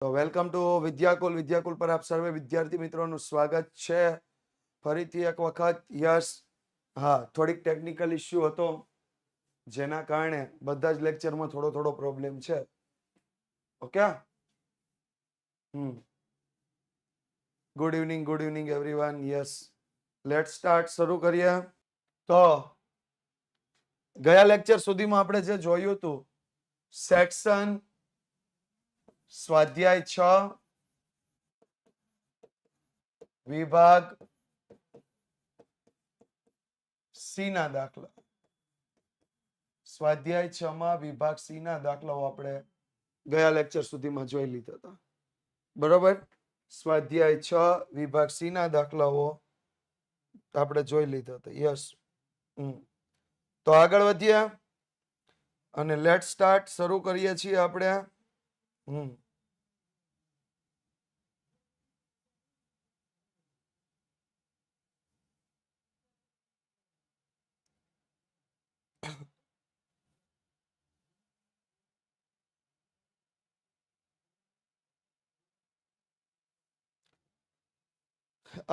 તો welcome to Vidyakul પર આપ સર્વે વિદ્યાર્થી મિત્રોનું સ્વાગત છે ફરીથી એક વખત. યસ, હા, થોડીક ટેકનિકલ ઇસ્યુ હતો જેના કારણે બધા જ લેક્ચરમાં થોડો થોડો પ્રોબ્લેમ છે. Okay, good evening everyone. Yes, late start, શરૂ કરીએ. તો ગયા લેક્ચર સુધીમાં આપણે જે જોયું હતું, સેક્શન સ્વાધ્યાય 6 વિભાગ સી ના દાખલા. સ્વાધ્યાય 6 માં વિભાગ સી ના દાખલાઓ આપણે ગયા લેક્ચર સુધીમાં જોઈ લીધા હતા. બરોબર, સ્વાધ્યાય 6 વિભાગ સી ના દાખલાઓ આપણે જોઈ લીધા હતા. યસ, તો આગળ વધીએ અને લેટ સ્ટાર્ટ, શરૂ કરીએ છીએ આપણે.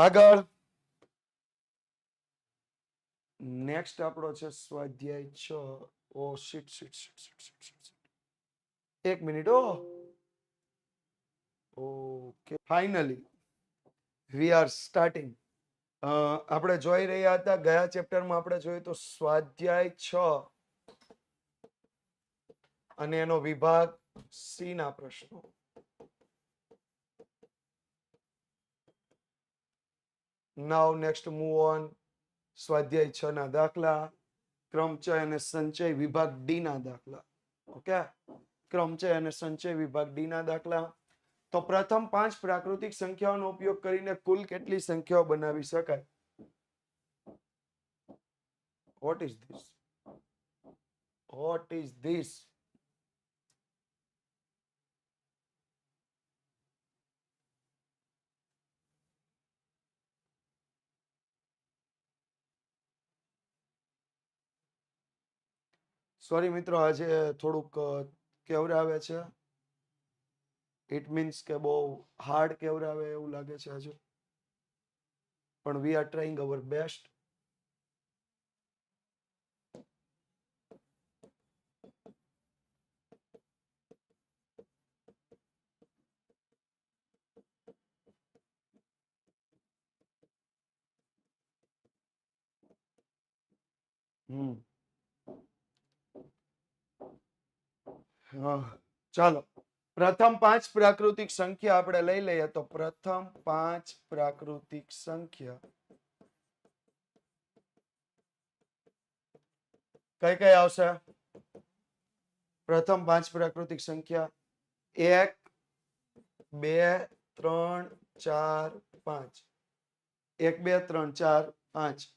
આગળ નેક્સ્ટ આપણો છે સ્વાધ્યાય 6. Oh shit shit shit shit shit shit. એક minute. Okay, finally we are starting. આપણે જોઈ રહ્યા હતા, ગયા ચેપ્ટરમાં આપણે જોયું તો સ્વાધ્યાય 6 અને એનો વિભાગ સી ના પ્રશ્નો. નાઉ નેક્સ્ટ મૂવ ઓન. સ્વાધ્યાય 6 ના દાખલા, ક્રમચય અને સંચય વિભાગ ડી ના દાખલા. ઓકે, ક્રમચય અને સંચય વિભાગ ડી ના દાખલા. તો પ્રથમ 5 પ્રાકૃતિક સંખ્યાઓનો ઉપયોગ કરીને કુલ કેટલી સંખ્યાઓ બનાવી શકાય? What is this? What is this? Sorry મિત્રો, આજે થોડુંક કેવરાવે છે. ઇટ મીન્સ કે બહુ હાર્ડ કેવરાવે એવું લાગે છે આજે, પણ we are trying our best. ચાલો, પ્રથમ 5 પ્રાકૃતિક સંખ્યા આપણે લઈ લઈએ. તો પ્રથમ 5 પ્રાકૃતિક સંખ્યા કઈ કઈ આવશે? પ્રથમ 5 પ્રાકૃતિક સંખ્યા 1, 2, 3, 4, 5. 1, 2, 3, 4, 5.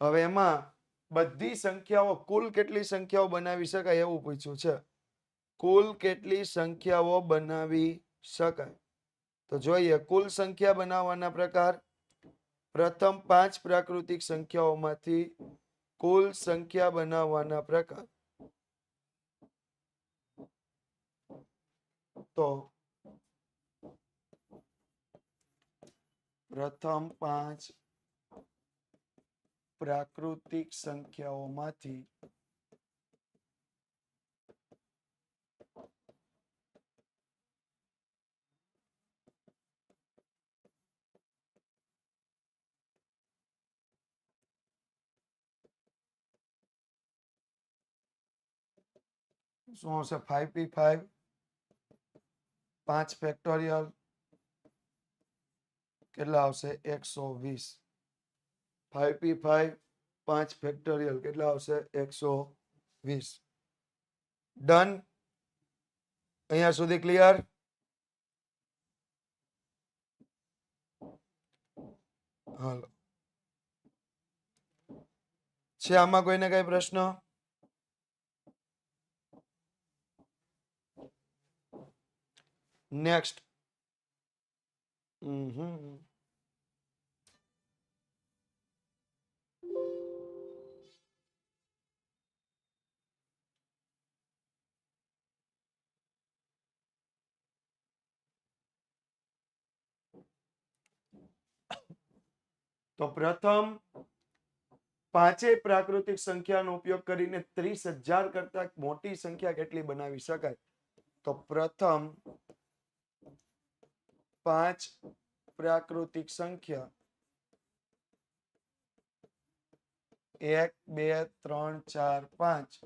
હવે એમાં બધી સંખ્યાઓ, કુલ કેટલી સંખ્યાઓ બનાવી શકાય એવું પૂછ્યું છે. કુલ કેટલી સંખ્યાઓ બનાવી શકાય? તો જોઈએ, કુલ સંખ્યા બનાવવાના પ્રકાર. પ્રથમ 5 પ્રાકૃતિક સંખ્યાઓમાંથી કુલ સંખ્યા બનાવવાના પ્રકાર. તો પ્રથમ 5 પ્રાકૃતિક સંખ્યાઓમાંથી શું આવશે? 5p5, 5 ફેક્ટોરિયલ કેટલા આવશે? 120. 5p5, 5 ફેક્ટોરિયલ કેટલા આવશે? 120. ડન. અહીંયા સુધી ક્લિયર? હાલો, છે આમાં કોઈને કઈ પ્રશ્ન? નેક્સ્ટ. તો પ્રથમ પાંચેય પ્રાકૃતિક સંખ્યાનો ઉપયોગ કરીને 30,000 કરતા મોટી સંખ્યા કેટલી બનાવી શકાય? તો પ્રથમ 5 પ્રાકૃતિક સંખ્યા 1 2 3 4 5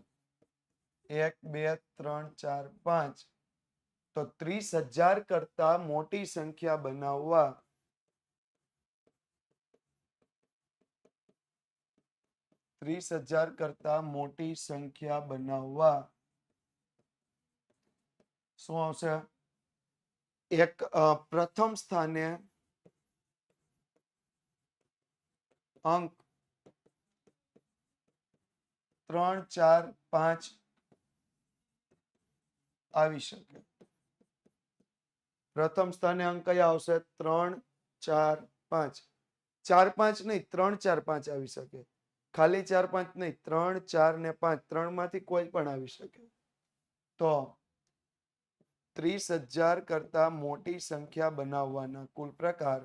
1 2 3 4 5 તો 30,000 કરતા મોટી સંખ્યા બનાવવા 30,000 કરતા મોટી સંખ્યા બનાવવા શું આવશે? એક પ્રથમ સ્થાને અંક 3 4 5 આવી શકે. પ્રથમ સ્થાને અંક કયા આવશે? 3 4 5. 4 5 નહીં, 3 4 5 આવી શકે. ખાલી 4 5 નહીં, 3 4 ને 5 ત્રણ માંથી કોઈ પણ આવી શકે. તો 30,000 કરતા મોટી સંખ્યા બનાવવાના કુલ પ્રકાર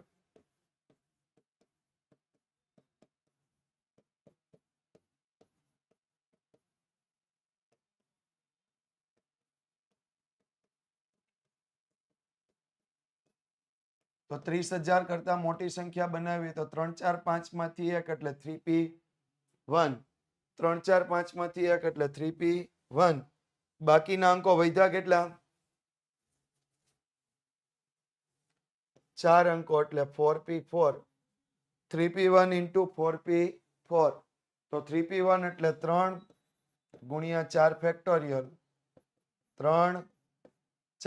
તો 30,000 કરતા મોટી સંખ્યા બનાવી તો 3 4 5 માંથી 1 એટલે 3p1. 3 4 5 માંથી 1 એટલે 3p1. બાકીના અંકો વધ્યા કેટલા? 4 અંકો એટલે 4p4. 3p1 into 4p4 તો 3p1 એટલે 3 ગુણ્યા 4 ફેક્ટોરિયલ 3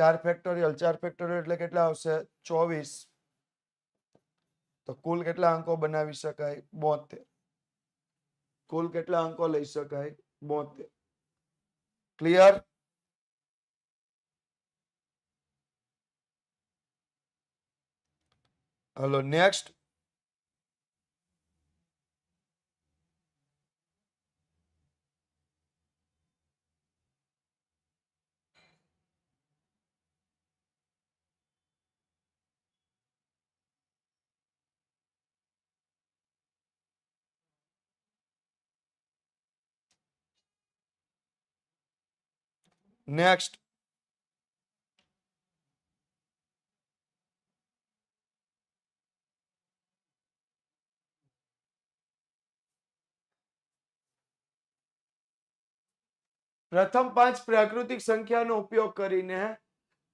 4 ફેક્ટોરિયલ 4 ફેક્ટોરિયલ એટલે કેટલા આવશે? 24. તો કુલ કેટલા અંકો બનાવી શકાય? 72. કુલ કેટલા અંકો લઈ શકાય? 72. ક્લિયર? Hello, next. નેક્સ્ટ. પ્રથમ 5 પ્રાકૃતિક સંખ્યાનો ઉપયોગ કરીને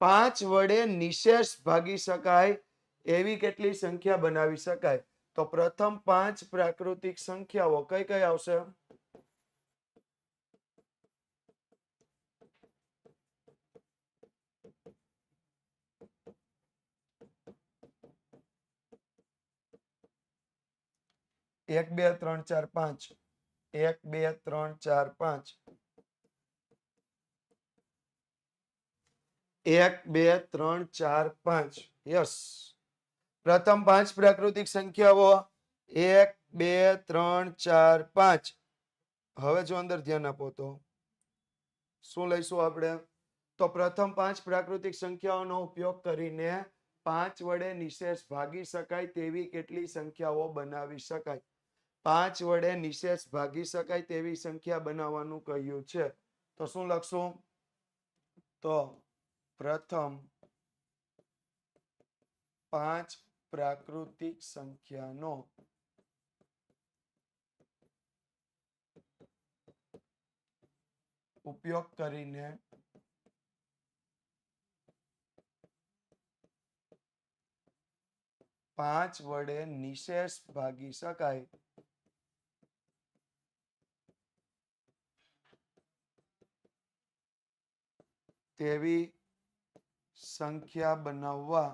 5 વડે નિશેષ ભાગી શકાય એવી કેટલી સંખ્યા બનાવી શકાય? તો પ્રથમ 5 પ્રાકૃતિક સંખ્યાઓ કઈ કઈ આવશે? એક બે ત્રણ ચાર પાંચ 1 2 3 4 5 1 2 3 4 5. યસ, પ્રથમ 5 પ્રાકૃતિક સંખ્યાઓ 1 2 3 4 5. હવે જો અંદર ધ્યાન આપો તો શું લઈશું આપણે? તો પ્રથમ 5 પ્રાકૃતિક સંખ્યાઓનો ઉપયોગ કરીને 5 વડે નિશેષ ભાગી શકાય તેવી કેટલી સંખ્યાઓ બનાવી શકાય? 5 વડે નિશેષ ભાગી શકાય તેવી સંખ્યા બનાવવાનું કહ્યું છે. તો શું લખશું? તો પ્રથમ 5 પ્રાકૃતિક સંખ્યાનો ઉપયોગ કરીને 5 વડે નિશેષ ભાગી શકાય તેવી સંખ્યા બનાવવા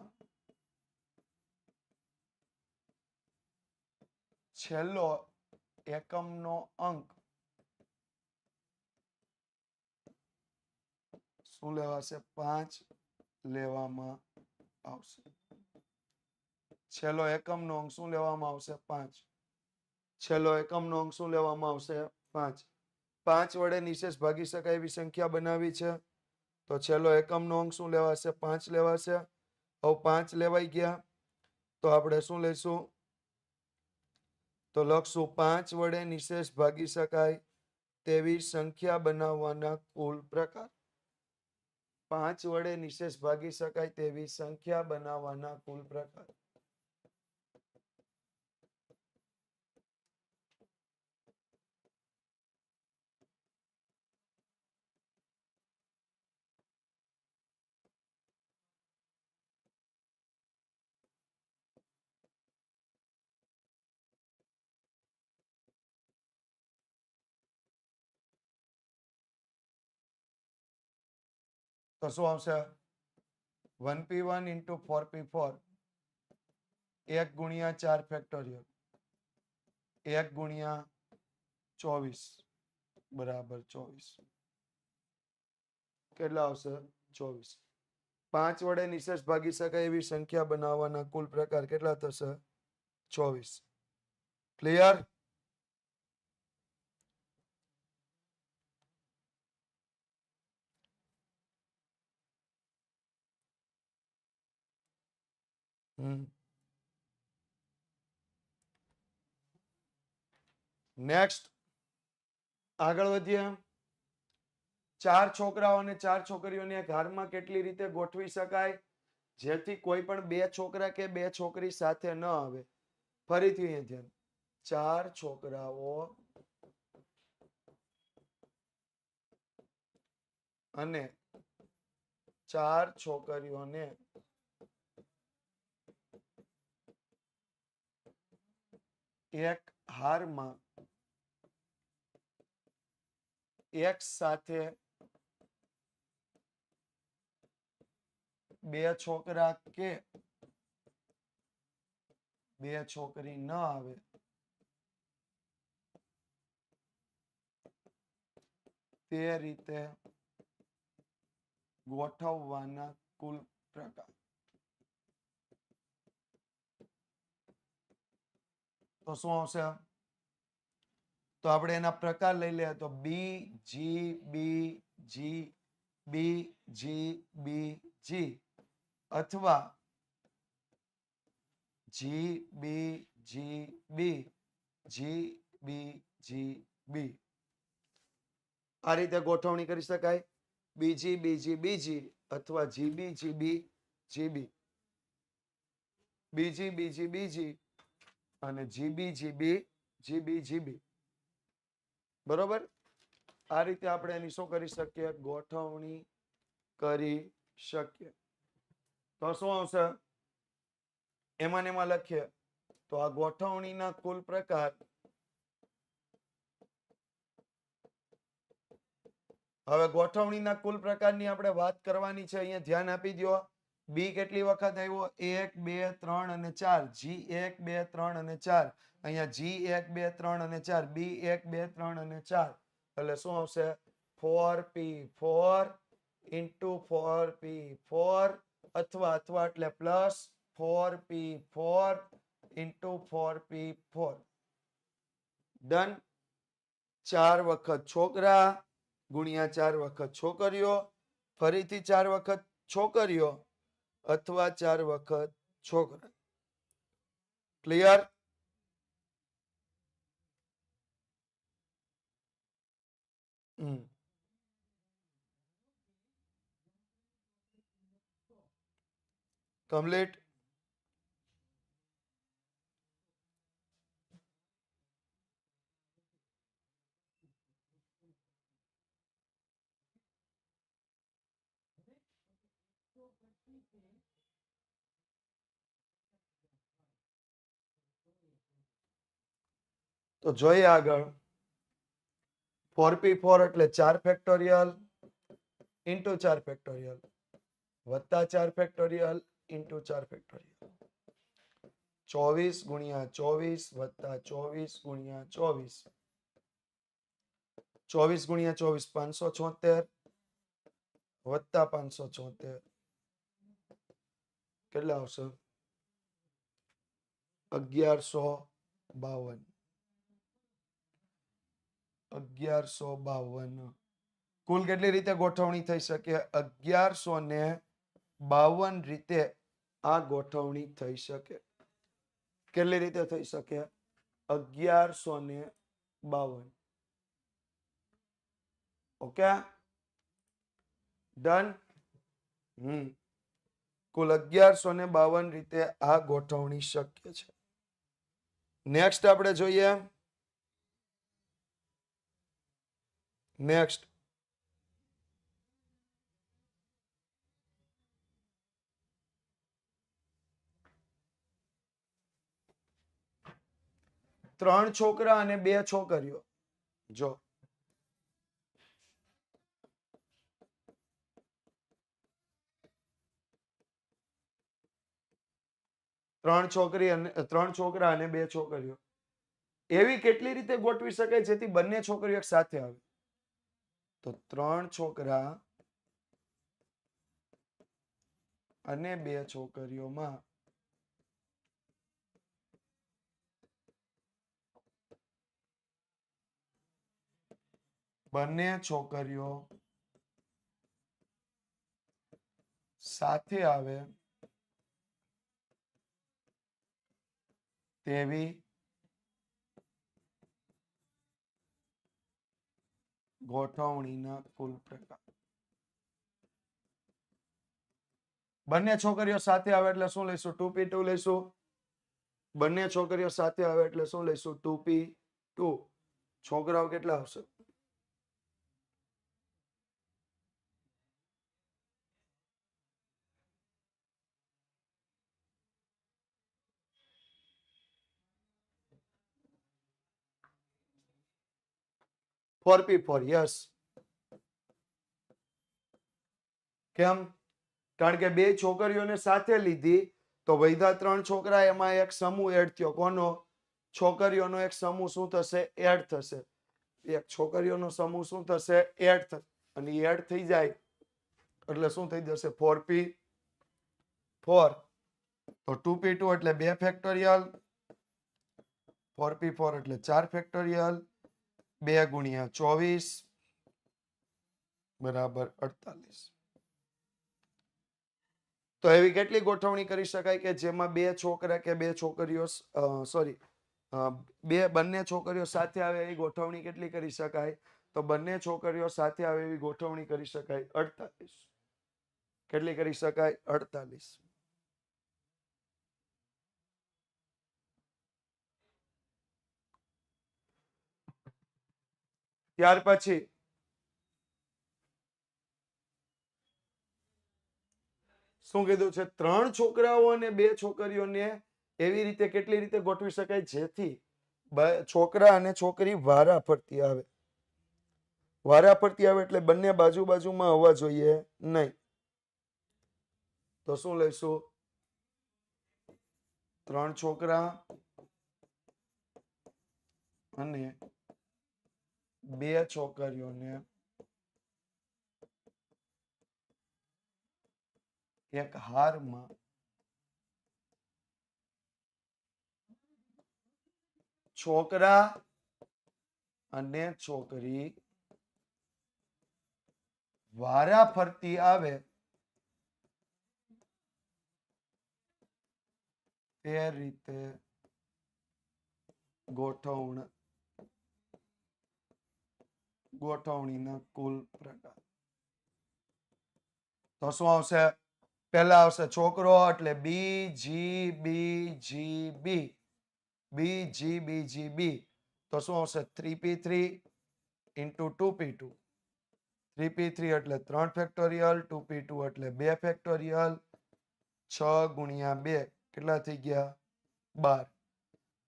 છેલ્લો એકમનો અંક શું લેવાશે? 5 લેવામાં આવશે. છેલ્લો એકમનો અંક શું લેવામાં આવશે? 5. છેલ્લો એકમનો અંક શું લેવામાં આવશે? 5. 5 વડે નિશેષ ભાગી શકાય એવી સંખ્યા બનાવી છે તો છેલ્લો એકમનો અંક શું લેવાશે? 5 લેવાશે. હવે 5 લેવાઈ ગયા તો આપણે શું લઈશું? તો લખશું 5 વડે નિશેષ ભાગી શકાય તેવી સંખ્યા બનાવવાના કુલ પ્રકાર. 5 વડે નિશેષ ભાગી શકાય તેવી સંખ્યા બનાવવાના કુલ પ્રકાર. તો શું આવશે? 1p1 into 4p4 1 ગુણ્યા 4 ફેક્ટોરિયલ 1 ગુણ્યા 24 બરાબર 24. કેટલા આવશે? 24. 5 વડે નિશેષ ભાગી શકાય એવી સંખ્યા બનાવવાના કુલ પ્રકાર કેટલા થશે? 24. ક્લિયર? નેક્સ્ટ આગળ વધીએ. 4 છોકરાઓ અને 4 છોકરીઓને એક હારમાં કેટલી રીતે ગોઠવી શકાય જેથી કોઈ પણ 2 છોકરા કે 2 છોકરી સાથે ન આવે? ફરીથી અહીંયા ધ્યાન. 4 છોકરાઓ અને 4 છોકરીઓને એક હારમાં એક સાથે 2 છોકરા કે 2 છોકરી ન આવે તે રીતે ગોઠવવાના કુલ પ્રકાર. તો શું આવશે? તો આપણે એના પ્રકાર લઈ લે તો બી જી બી જી બી જી બી જી અથવા જી બી જી બી જી બી જી બી. આ રીતે ગોઠવણી કરી શકાય. બીજી બીજી બીજી અથવા જીબી જીબી જીબી. બીજી બીજી બીજી અને જીબી જીબી જીબી જીબી. બરોબર? આ રીતે આપણે એની શું કરી શકીએ? ગોઠવણી કરી શકીએ. તો શું આવશે? એમાં ને એમાં લખીએ તો આ ગોઠવણીના કુલ પ્રકાર. હવે ગોઠવણીના કુલ પ્રકારની આપણે વાત કરવાની છે. અહીંયા ધ્યાન આપી દો. બી કેટલી વખત આવ્યો? 1 2 3 અને 4. જી 1 2 3 અને 4. અહીંયા જી 1 2 3 અને 4. બી 1 2 3 અને 4. એટલે શું આવશે? 4p4 into 4p4 અથવા એટલે plus 4p4 into 4p4. Done. 4 વખત છોકરા ગુણ્યા 4 વખત છોકરીઓ ફરીથી 4 વખત છોકરીઓ અથવા 4 વખત છોકરા. ક્લિયર? કમ્પ્લીટ. તો જોઈએ આગળ. 4p4 એટલે 4 ફેક્ટોરિયલ ઇન્ટુ 4 ફેક્ટોરિયલ વત્તા 4 ફેક્ટોરિયલ ઇન્ટુ 4 ફેક્ટોરિયલ. 24 ગુણ્યા 24 વત્તા 24 ગુણ્યા 24. 24 ગુણ્યા 24 576 વત્તા 576. કેટલા આવશે? 1152. 1152. કુલ કેટલી રીતે ગોઠવણી થઈ શકે? 1152 રીતે આ ગોઠવણી થઈ શકે. કેટલી રીતે થઈ શકે? 1152. Okay, done. કુલ 1152 રીતે આ ગોઠવણી શક્ય છે. નેક્સ્ટ આપણે જોઈએ. નેક્સ્ટ ત્રણ છોકરા અને બે છોકરીઓ. જો ત્રણ છોકરા અને બે છોકરીઓ. એવી કેટલી રીતે ગોઠવી શકાય જેથી બંને છોકરીઓ એક સાથે આવે? તો ત્રણ છોકરા અને બે છોકરીઓમાં બંને છોકરીઓ સાથે આવે તેવી ગોઠવણીના કુલ પ્રકાર. બંને છોકરીઓ સાથે આવે એટલે શું લઈશું? 2p2 લઈશું. બંને છોકરીઓ સાથે આવે એટલે શું લઈશું? 2p2. છોકરાઓ કેટલા આવશે? 4p4. યસ. કેમ? કારણ કે બે છોકરીઓને સાથે લીધી તો વૈધા ત્રણ છોકરા, એમાં એક સમૂહ એડ થયો. કોનો? છોકરીઓનો એક સમૂહ શું થશે? એડ થશે. એક છોકરીઓનો સમૂહ શું થશે? એડ થશે. અને એડ થઈ જાય એટલે શું થઈ જશે? 4p4. તો 2p2 એટલે 2 ફેક્ટોરિયલ, 4p4 એટલે 4 ફેક્ટોરિયલ, 2 ગુણ્યા 24 બરાબર 48. તો એવી કેટલી ગોઠવણી કરી શકાય કે જેમાં બે છોકરા કે બે છોકરીઓ બંને છોકરીઓ સાથે આવે એવી ગોઠવણી કેટલી કરી શકાય? તો બંને છોકરીઓ સાથે આવે એવી ગોઠવણી કરી શકાય 48. કેટલી કરી શકાય? 48. ત્યાર પછી શું કીધું છે? ત્રણ છોકરાઓ અને બે છોકરીઓને એવી રીતે કેટલી રીતે ગોઠવી શકાય જેથી છોકરા અને છોકરી વારા ફરતી આવે. વારા ફરતી આવે એટલે બંને બાજુ બાજુમાં હોવા જોઈએ નહીં. તો શું લઈશું? ત્રણ છોકરા અને બે છોકરીઓને એક હારમાં છોકરા અને છોકરી વારા ફરતી આવે તે રીતે ગોઠવણીના કુલ પ્રકાર. તો શું આવશે? પહેલા આવશે છોકરો એટલે BGBGB. BGBGB. તો શું આવશે? 3p3 into 2p2. 3p3 એટલે 3 ફેક્ટોરિયલ, 2p2 એટલે 2 ફેક્ટોરિયલ, 6 ગુણ્યા 2 કેટલા થઈ ગયા? 12.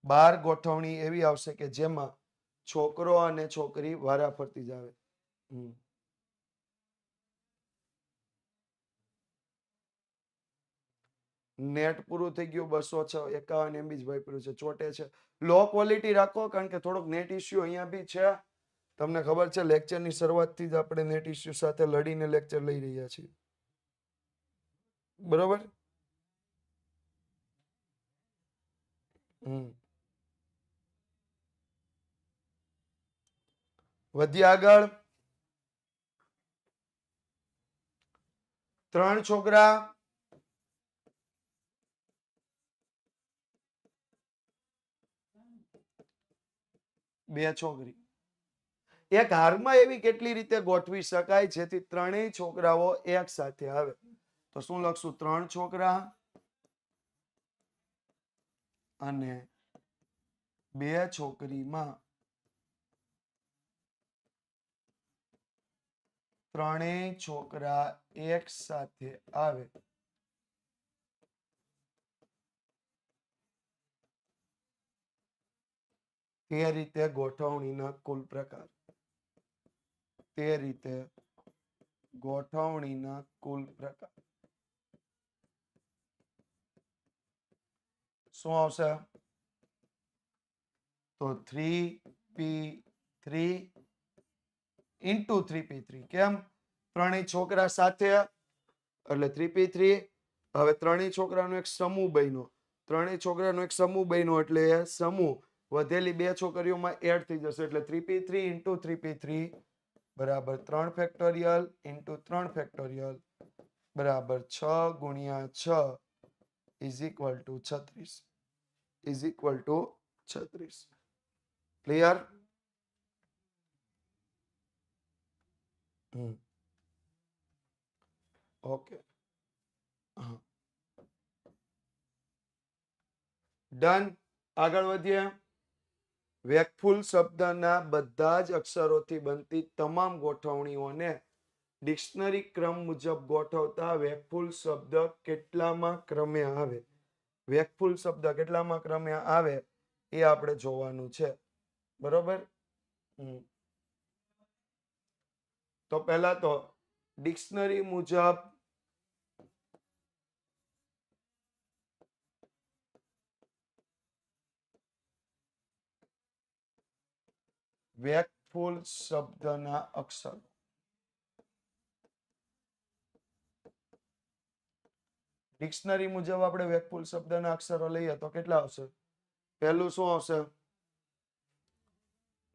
12 ગોઠવણી એવી આવશે કે જેમાં છોકરો અને છોકરી વારા ફરતી જ આવે. નેટ પૂરું થઈ ગયું. 251 MB વાપર્યું છે. ચોટે છે. લો ક્વોલિટી રાખો કારણ કે થોડોક નેટ ઇસ્યુ અહીંયા બી છે. તમને ખબર છે લેક્ચરની શરૂઆતથી જ આપણે નેટ ઇસ્યુ સાથે લડીને લેક્ચર લઈ રહ્યા છીએ. બરોબર? વધીએ આગળ. ત્રણ છોકરા 2 છોકરી. એક હારમાં એવી કેટલી રીતે ગોઠવી શકાય જેથી ત્રણેય છોકરાઓ એક સાથે આવે? તો શું લખશું? 3 છોકરા અને 2 છોકરીમાં ત્રણેય છોકરા એક સાથે આવે તે રીતે ગોઠવણીના કુલ પ્રકાર. તે રીતે ગોઠવણીના કુલ પ્રકાર શું આવશે? તો 3p3 into 3p3. કેમ? ત્રણેય છોકરા સાથે એટલે 3p3. હવે ત્રણેય છોકરાનો એક સમૂહ બન્યો. ત્રણેય છોકરાનો એક સમૂહ બન્યો એટલે સમૂહ વધેલી 2 છોકરીઓમાં એડ થઈ જશે એટલે 3p3 into 3p3 બરાબર 3 ફેક્ટોરિયલ into 3 ફેક્ટોરિયલ બરાબર 6 ગુણ્યા 6 is equal to 36. is equal to 36. Clear? Okay, done. આગળ વધીએ. વેકફુલ શબ્દના બધા જ અક્ષરોથી બનતી તમામ ગોઠવણીઓને ડિક્શનરી ક્રમ મુજબ ગોઠવતા વેકફુલ શબ્દ કેટલામાં ક્રમે આવે? વેકફુલ શબ્દ કેટલામાં ક્રમે આવે એ આપણે જોવાનું છે. બરોબર? તો પહેલા તો ડિક્શનરી મુજબ વેકફુલ શબ્દના અક્ષરો. ડિક્શનરી મુજબ આપણે વેકફુલ શબ્દના અક્ષરો લઈએ તો કેટલા આવશે? પહેલું શું આવશે?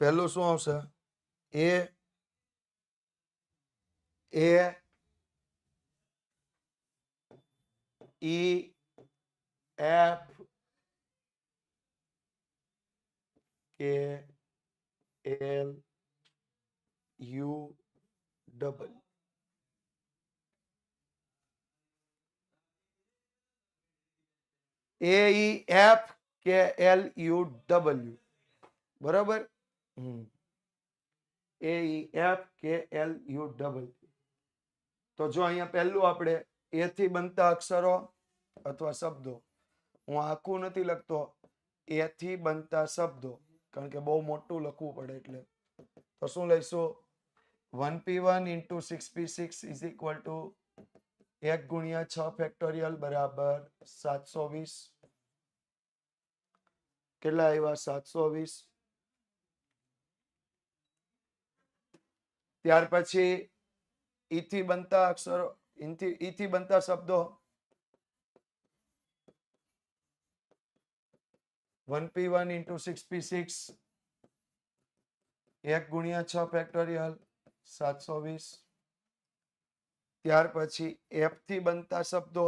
પહેલું શું આવશે? એ ઈ એફ કે એલ યુ ડબલ. એ ઈ એફ કે એલ યુ ડબલ્યુ. બરાબર? એ ઈ એફ કે એલ યુ ડબલ્યુ. તો જો અહીંયા પહેલું આપણે એ થી બનતા અક્ષરો અથવા શબ્દો. હું આખું નથી લખતો. એ થી બનતા શબ્દો કારણ કે બહુ મોટું લખવું પડે એટલે. તો શું લઈશું? 1p1 into 6p6 is equal to 1 ગુણ્યા 6 ફેક્ટોરિયલ બરાબર 720. કેટલા આવ્યા? 720. ત્યાર પછી ઈ થી બનતા અક્ષરો ઈ થી બનતા શબ્દો 1p1 into 6p6 1 ગુણ્યા 6 ફેક્ટોરિયલ 720. ત્યાર પછી એફ થી બનતા શબ્દો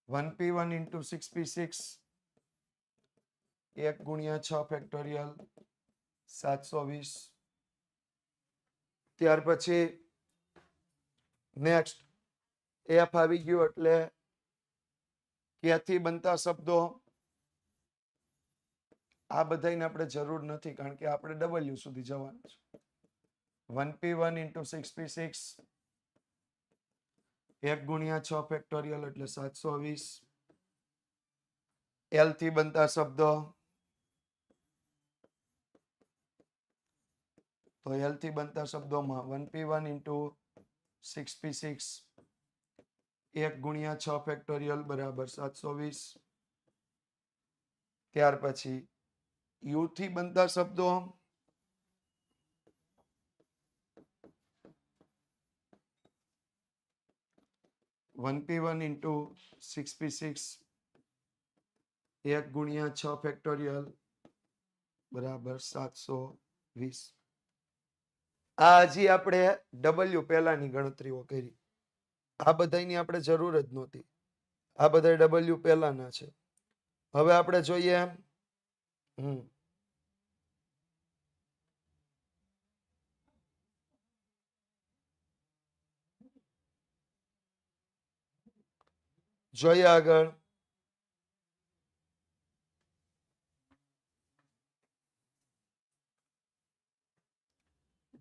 1p1 into 6p6 1 ગુણ્યા 6 ફેક્ટોરિયલ 720. ત્યાર પછી નેક્સ્ટ એફ આવી ગયું એટલે કે થી બનતા શબ્દો. આ બધાને આપણે જરૂર નથી કારણ કે આપણે ડબલ્યુ સુધી જવાનું છે. 1p1 into 6p6 1 ગુણ્યા 6 ફેક્ટોરિયલ એટલે 720. એલ થી બનતા શબ્દો તો એલ થી બનતા શબ્દોમાં 1p1 into 6p6 1 ગુણ્યા 6 ફેક્ટોરિયલ બરાબર 720. ત્યાર પછી યુ થી બનતા શબ્દો 1p1 into 6p6 1 ગુણ્યા 6 ફેક્ટોરિયલ બરાબર 720. આ હજી આપણે ડબલ્યુ પહેલાની ગણતરીઓ કરી. આ બધાની આપણે જરૂર જ નહોતી. આ બધા ડબલ્યુ પહેલાના છે. હવે આપણે જોઈએ જોઈએ આગળ.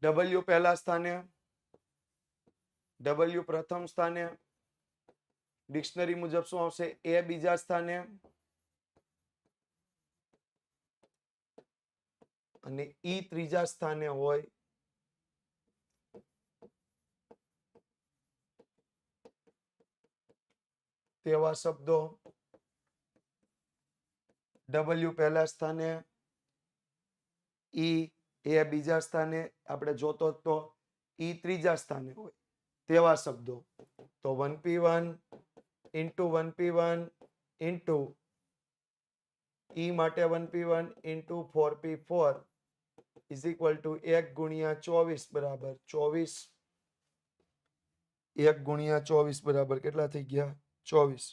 ડબલ્યુ પહેલા સ્થાને, ડબલ્યુ પ્રથમ સ્થાને, ડિક્શનરી મુજબ શું આવશે? એ બીજા સ્થાને અને ઈ ત્રીજા સ્થાને હોય તેવા શબ્દો. ડબલ્યુ પહેલા સ્થાને, ઈ એ બીજા સ્થાને, આપણે જોતો તો ઈ ત્રીજા સ્થાને હોય તેવા શબ્દો. તો 1p1 ઇન્ટુ 1p1 ઇન્ટુ ઈ માટે 1p1 into 4p4 is equal to 1 ગુણ્યા 24 બરાબર 24. 1 ગુણ્યા 24 બરાબર કેટલા થઈ ગયા? 24.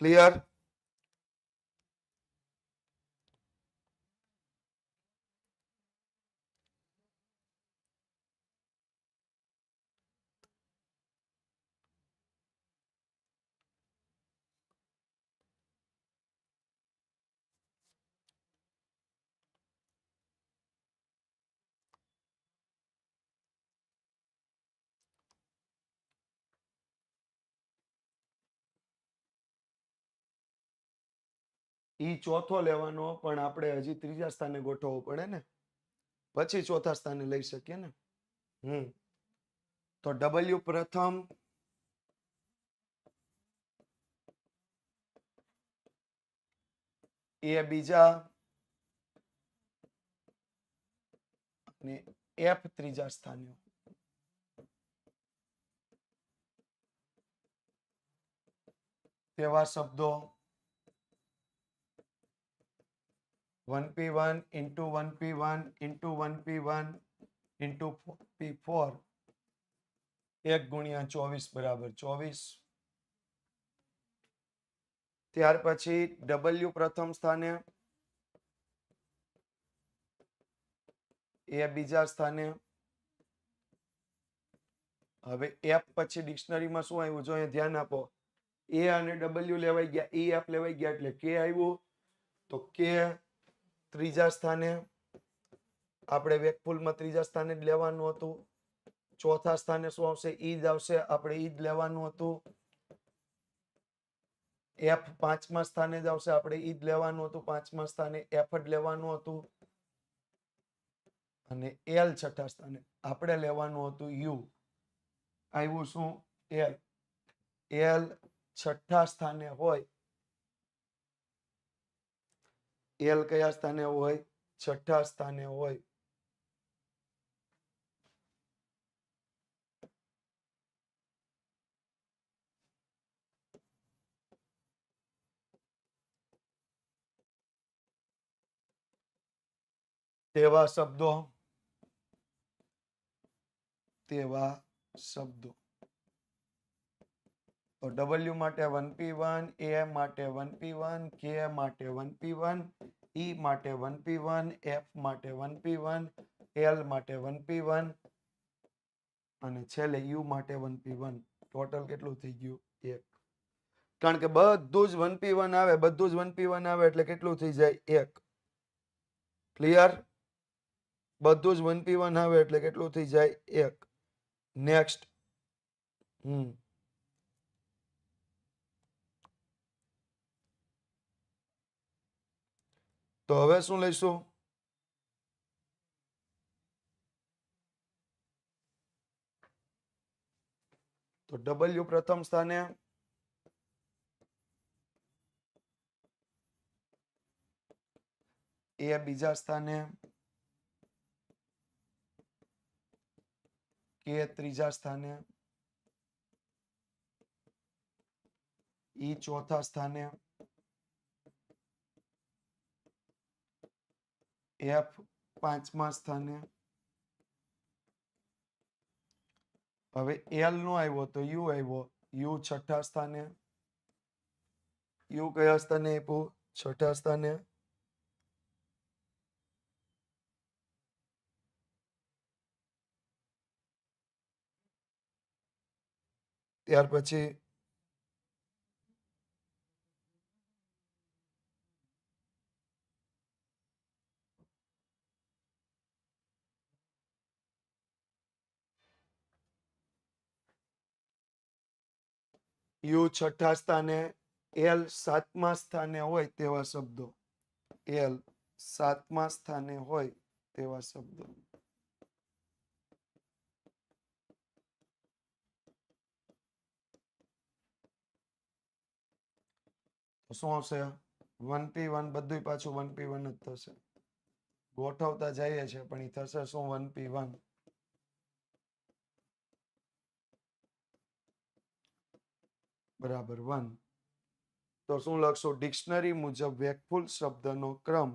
ક્લિયર? ઈ ચોથો લેવાનો, પણ આપણે હજી ત્રીજા સ્થાને ગોઠવવો પડે ને, પછી ચોથા સ્થાને લઈ શકીએ ને. તો ડબલ્યુ પ્રથમ, એ બીજા અને એફ ત્રીજા સ્થાને. તેવા શબ્દો 1p1 into 1p1 into 1p1 into p4 1 ગુણ્યા 24 બરાબર 24. ત્યાર પછી ડબલ્યુ પ્રથમ સ્થાને, એ બીજા સ્થાને. હવે એફ પછી ડિક્શનરીમાં શું આવ્યું જો અહીંયા ધ્યાન આપો. એ અને ડબલ્યુ લેવાઈ ગયા, ઈ એફ લેવાઈ ગયા એટલે કે આવ્યું. તો કે ત્રીજા સ્થાને, આપણે વેકફુલમાં ત્રીજા સ્થાને જ લેવાનું હતું. ચોથા સ્થાને શું આવશે? ઈ જ આવશે, આપણે ઈ જ લેવાનું હતું. એફ પાંચમા સ્થાને જ આવશે, આપણે ઈ જ લેવાનું હતું. પાંચમા સ્થાને એફ જ લેવાનું હતું. અને એલ છઠ્ઠા સ્થાને આપણે લેવાનું હતું યુ. આવ્યું શું? એલ. એલ છઠ્ઠા સ્થાને હોય. એલ કયા સ્થાને હોય? છઠ્ઠા સ્થાને હોય. તેવા શબ્દો, તેવા શબ્દો. તો ડબલ્યુ માટે 1p1, એ માટે 1p1, કે માટે 1p1, ઈ માટે 1p1, એફ માટે 1p1, એલ માટે 1p1 અને છેલ્લે યુ માટે 1p1. ટોટલ કેટલું થઈ ગયું? 1. કારણ કે બધું જ 1p1 આવે, બધું જ 1p1 આવે એટલે કેટલું થઈ જાય? 1. ક્લિયર? બધું જ 1p1 આવે એટલે કેટલું થઈ જાય? 1. નેક્સ્ટ. તો હવે શું લઈશું? તો ડબલ્યુ પ્રથમ સ્થાને, એ બીજા સ્થાને, કે ત્રીજા સ્થાને, ઈ ચોથા સ્થાને, એફ પાંચમા સ્થાને, હવે એલ નો આવ્યો તો યુ આવ્યો. યુ છઠ્ઠા સ્થાને. યુ કયા સ્થાને આપ્યું? છઠ્ઠા સ્થાને. ત્યાર પછી યુ છઠ્ઠા સ્થાને, એલ સાતમા સ્થાને હોય તેવા શબ્દો. એલ સાતમા સ્થાને હોય તેવા શબ્દો. તો શું આવશે? 1p1 બધું પાછું 1p1 જ થશે. ગોઠવતા જઈએ છે પણ એ થશે શું? 1p1 બરાબર 1. તો શું લખશો? ડિક્શનરી મુજબ વેકફુલ શબ્દનો ક્રમ.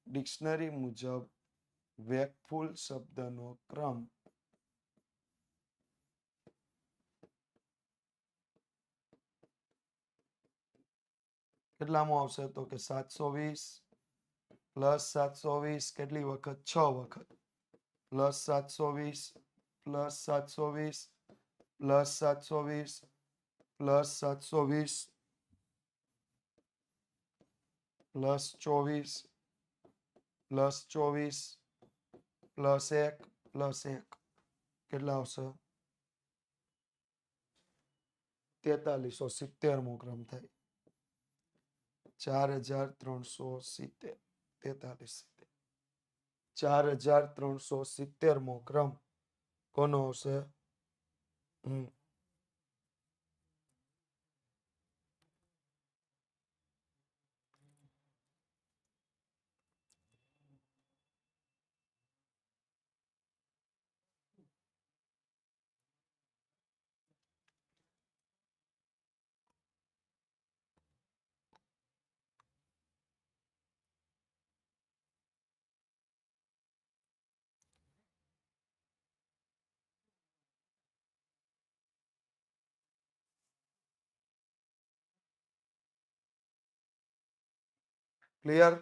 ડિક્શનરી મુજબ વેકફુલ શબ્દનો ક્રમ કેટલામાં આવશે? તો કે 720 પ્લસ 720 કેટલી વખત? 6 વખત. Plus 720 plus 720 plus 720 plus 720 plus 24 plus 24 plus 1 plus 1 કેટલા આવશે? 4370મો ક્રમ થાય. 4370. 43 4370મો ક્રમ કોનો આવશે? ક્લિયર?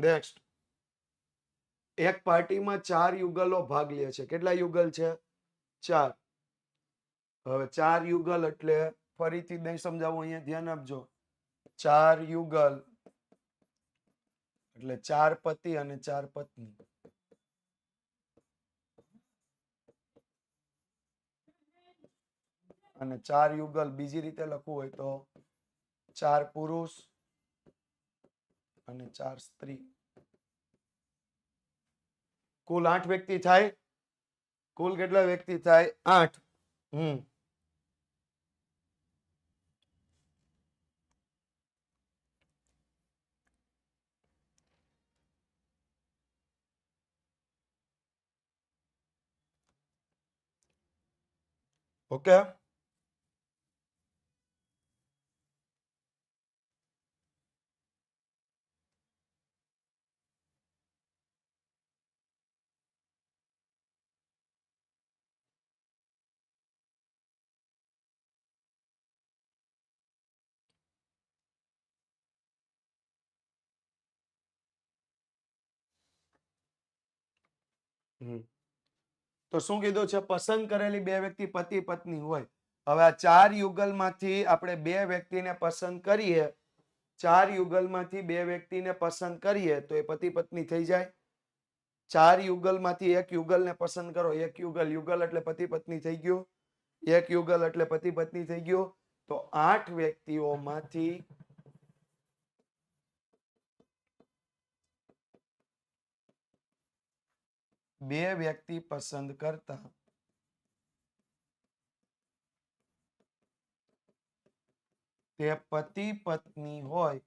નેક્સ્ટ. એક પાર્ટીમાં 4 યુગલો ભાગ લે છે. કેટલા યુગલ છે? 4. હવે 4 યુગલ એટલે ફરીથી નહીં સમજાવું, અહીંયા ધ્યાન આપજો. 4 યુગલ એટલે 4 પતિ અને 4 પત્ની. અને 4 યુગલ બીજી રીતે લખવું હોય તો 4 પુરુષ અને 4 સ્ત્રી. કુલ 8 વ્યક્તિ થાય. કુલ કેટલા વ્યક્તિ થાય? 8. ઓકે. તો શું કીધું છે? પસંદ કરેલી 2 વ્યક્તિ પતિ પત્ની હોય. હવે આ 4 યુગલમાંથી આપણે 2 વ્યક્તિને પસંદ કરીએ. 4 યુગલમાંથી 2 વ્યક્તિને પસંદ કરીએ તો એ પતિ પત્ની થઈ જાય. 4 યુગલમાંથી એક યુગલને પસંદ કરો. એક યુગલ, યુગલ એટલે પતિ પત્ની થઈ ગયું. એક યુગલ એટલે પતિ પત્ની થઈ ગયું. તો 8 વ્યક્તિઓમાંથી 2 વ્યક્તિ પસંદ કરતા તે પતિ પત્ની હોય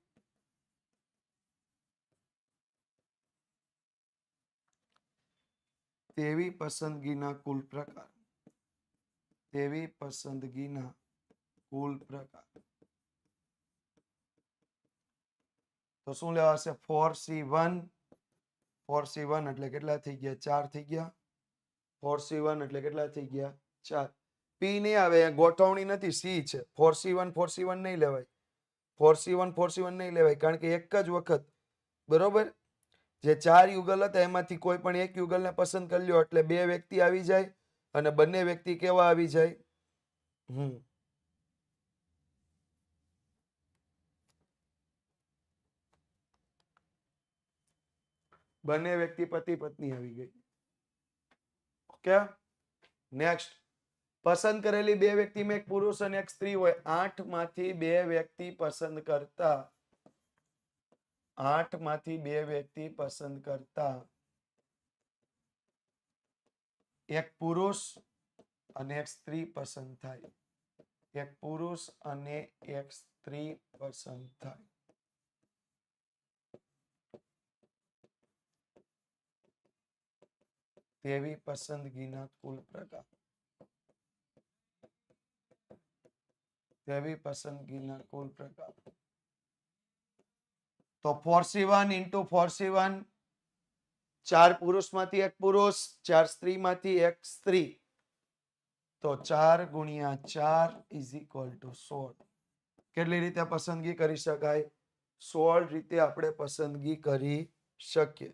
તેવી પસંદગીના કુલ પ્રકાર. તેવી પસંદગીના કુલ પ્રકાર. તો શું લેવાશે? 4C1 4c1 એટલે કેટલા થઈ ગયા? 4 થઈ ગયા. 4c1 એટલે કેટલા થઈ ગયા? 4. p નહીં આવે, ગોઠવણી નથી, c છે. 4c1 નહીં લેવાય. 4c1 નહીં લેવાય, કારણ કે એક જ વખત, બરોબર, જે 4 યુગલ હતા એમાંથી કોઈ પણ એક યુગલને પસંદ કરી લ્યો એટલે 2 વ્યક્તિ આવી જાય, અને બંને વ્યક્તિ કેવા આવી જાય? બંને વ્યક્તિ પતિ પત્ની આવી ગઈ. Okay, next. પસંદ કરેલી 2 વ્યક્તિમાં એક પુરુષ અને એક સ્ત્રી હોય. 8 માંથી 2 વ્યક્તિ પસંદ કરતા, 8 માંથી 2 વ્યક્તિ પસંદ કરતા એક પુરુષ અને એક સ્ત્રી પસંદ થાય. એક પુરુષ અને એક સ્ત્રી પસંદ થાય. તેવી પસંદગીના કુલ પ્રકાર. તેવી પસંદગીના કુલ પ્રકાર. તો 4c1 into 4c1, 4 પુરુષમાંથી એક પુરુષ, 4 સ્ત્રીમાંથી એક સ્ત્રી. તો 4 ગુણ્યા 4 is equal to 16. કેટલી રીતે પસંદગી કરી શકાય? 16 રીતે આપણે પસંદગી કરી શકીએ.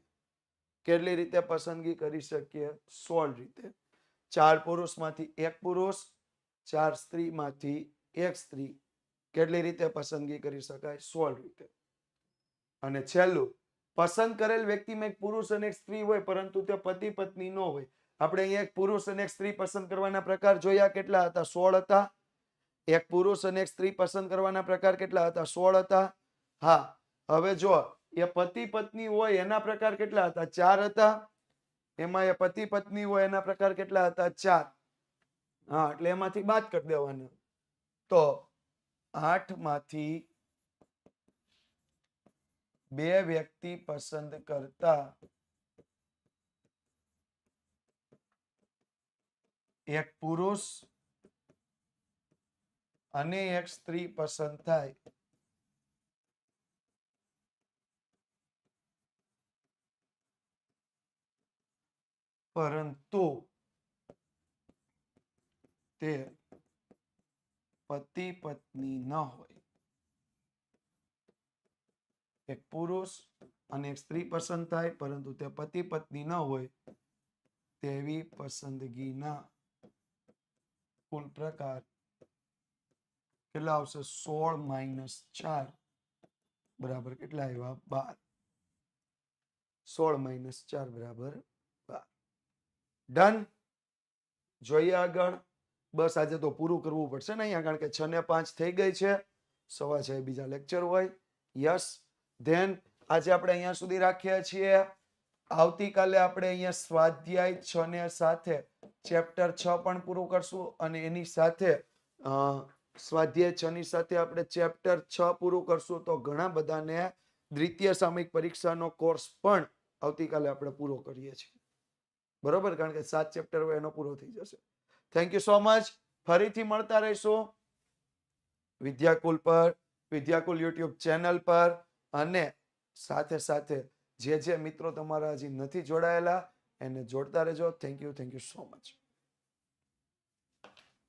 કેટલી રીતે પસંદગી કરી શકીએ? 16 રીતે. 4 પુરુષમાંથી એક પુરુષ, 4 સ્ત્રીમાંથી એક સ્ત્રી. કેટલી રીતે પસંદગી કરી શકાય? 16 રીતે. અને છેલ્લું, પસંદ કરેલ વ્યક્તિમાં એક પુરુષ અને એક સ્ત્રી હોય, પરંતુ તે પતિ પત્ની ન હોય. આપણે અહીંયા એક પુરુષ અને એક સ્ત્રી પસંદ કરવાના પ્રકાર જોયા, કેટલા હતા? 16 હતા. એક પુરુષ અને એક સ્ત્રી પસંદ કરવાના પ્રકાર કેટલા હતા? 16 હતા. હા, હવે જો એ પતિ પત્ની હોય એના પ્રકાર કેટલા હતા? 4 હતા. એમાં એ પતિ પત્ની હોય એના પ્રકાર કેટલા હતા? 4. હા, એટલે એમાંથી બાદ કરી દેવાના. તો 8 માંથી 2 વ્યક્તિ પસંદ કરતા એક પુરુષ અને એક સ્ત્રી પસંદ થાય. પરંતુ તે પતિ પત્ની ન હોય. એક પુરુષ અને એક સ્ત્રી પસંદ થાય, પરંતુ તે પતિ પત્ની ન હોય. તેવી પસંદગીના કુલ પ્રકાર કેટલા આવશે? 16 - 4 બરાબર કેટલા આવ્યા? 12. 16 - 4 બરાબર 12. ડન. જોઈએ આગળ. બસ આજે તો પૂરું કરવું પડશે ને અહીંયા, કારણ કે 6 ને 5 થઈ ગઈ છે. 6:15 બીજા લેક્ચર હોય. યસ. ધેન આજે આપણે અહીંયા સુધી રાખીએ છીએ. આવતીકાલે આપણે અહીંયા સ્વાધ્યાય 6 ને સાથે ચેપ્ટર 6 પણ પૂરું કરશું, અને એની સાથે સ્વાધ્યાય 6 ની સાથે આપણે ચેપ્ટર 6 પૂરું કરશું. તો ઘણા બધાને દ્વિતીય સામયિક પરીક્ષાનો કોર્સ પણ આવતીકાલે આપણે પૂરો કરીએ છીએ. બરોબર, કારણ કે 7 ચેપ્ટર હોય એનો પૂરો થઈ જશે. Thank you so much. ફરીથી મળતા રહીશું વિદ્યાકુલ પર, વિદ્યાકુલ યુટ્યુબ ચેનલ પર, અને સાથે સાથે જે મિત્રો તમારા હજી નથી જોડાયેલા એને જોડતા રહેજો. Thank you so much.